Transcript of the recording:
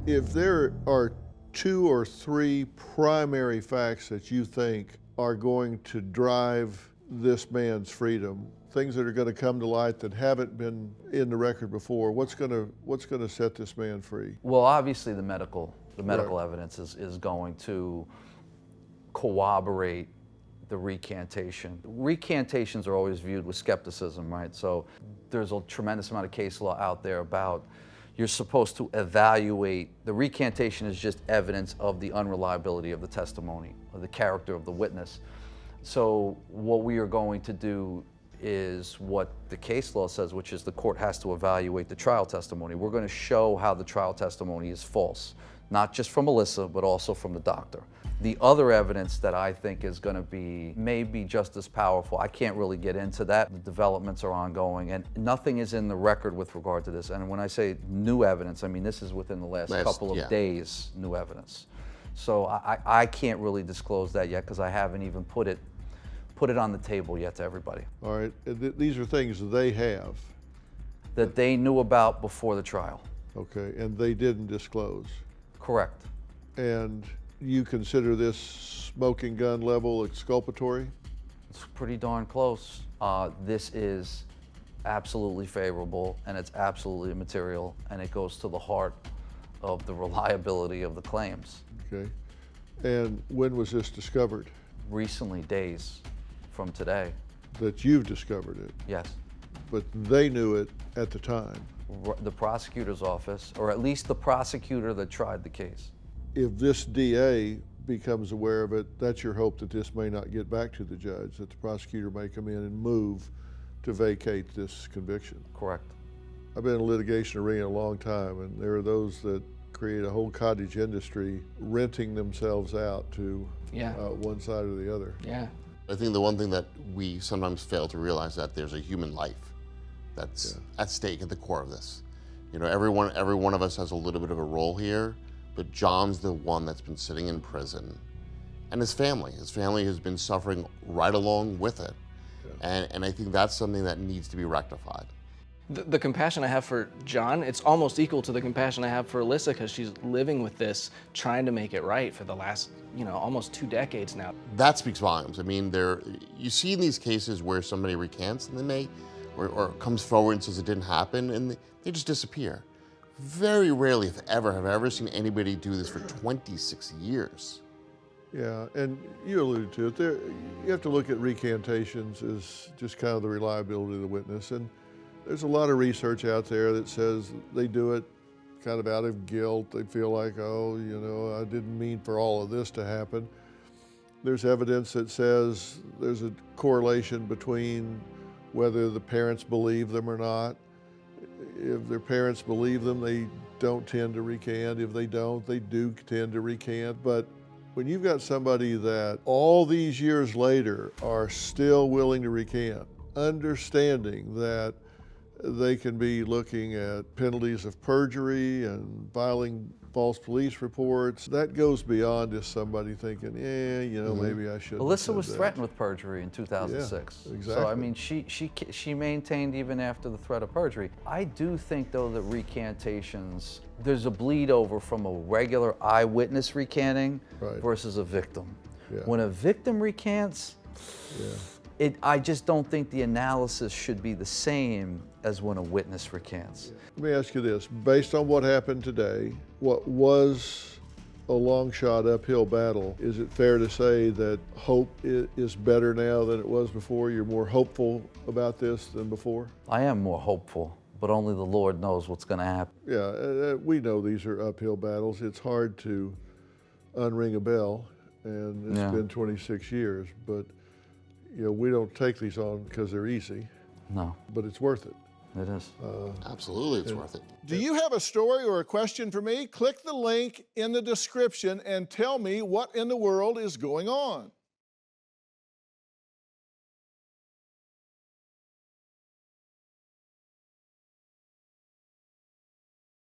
If there are 2 or 3 primary facts that you think are going to drive this man's freedom, things that are going to come to light that haven't been in the record before, what's going to set this man free? Well, obviously the medical Right. evidence is going to corroborate the recantation. Recantations are always viewed with skepticism, right? So there's a tremendous amount of case law out there about you're supposed to evaluate. The recantation is just evidence of the unreliability of the testimony, of the character of the witness. So what we are going to do is what the case law says, which is the court has to evaluate the trial testimony. We're going to show how the trial testimony is false, not just from Alyssa, but also from the doctor. The other evidence that I think is going to be maybe just as powerful, I can't really get into that. The developments are ongoing, and nothing is in the record with regard to this. And when I say new evidence, I mean this is within the last couple of days, new evidence. So I can't really disclose that yet because I haven't even put it on the table yet to everybody. All right, these are things they have. That they knew about before the trial. Okay, and they didn't disclose. Correct. And you consider this smoking gun level exculpatory? It's pretty darn close. This is absolutely favorable, and it's absolutely material, and it goes to the heart of the reliability of the claims. Okay. And when was this discovered? Recently, days from today. That you've discovered it? Yes. But they knew it at the time? The prosecutor's office, or at least the prosecutor that tried the case. If this DA becomes aware of it, that's your hope that this may not get back to the judge, that the prosecutor may come in and move to vacate this conviction. Correct. I've been in the litigation arena a long time, and there are those that create a whole cottage industry renting themselves out to one side or the other. Yeah. I think the one thing that we sometimes fail to realize that there's a human life that's at stake at the core of this. You know, every one of us has a little bit of a role here, but John's the one that's been sitting in prison, and his family has been suffering right along with it. And I think that's something that needs to be rectified. The compassion I have for John, it's almost equal to the compassion I have for Alyssa, because she's living with this, trying to make it right for the last, almost 2 decades now. That speaks volumes. I mean, you see in these cases where somebody recants and or comes forward and says it didn't happen, and they just disappear. Very rarely, if ever, have I ever seen anybody do this for 26 years. Yeah, and you alluded to it. You have to look at recantations as just kind of the reliability of the witness. And there's a lot of research out there that says they do it kind of out of guilt. They feel like, oh, I didn't mean for all of this to happen. There's evidence that says there's a correlation between whether the parents believe them or not. If their parents believe them, they don't tend to recant. If they don't, they do tend to recant. But when you've got somebody that all these years later are still willing to recant, understanding that they can be looking at penalties of perjury and filing false police reports, that goes beyond just somebody thinking, maybe I shouldn't. Alyssa was threatened with perjury in 2006. Yeah, exactly. So I mean, she maintained even after the threat of perjury. I do think though that recantations, there's a bleed over from a regular eyewitness recanting versus a victim. Yeah. When a victim recants, I just don't think the analysis should be the same as when a witness recants. Let me ask you this, based on what happened today, what was a long shot uphill battle, is it fair to say that hope is better now than it was before? You're more hopeful about this than before? I am more hopeful, but only the Lord knows what's going to happen. Yeah, we know these are uphill battles. It's hard to unring a bell, and it's been 26 years, but we don't take these on because they're easy. No. But it's worth it. It is. Absolutely, it's worth it. Do you have a story or a question for me? Click the link in the description and tell me what in the world is going on.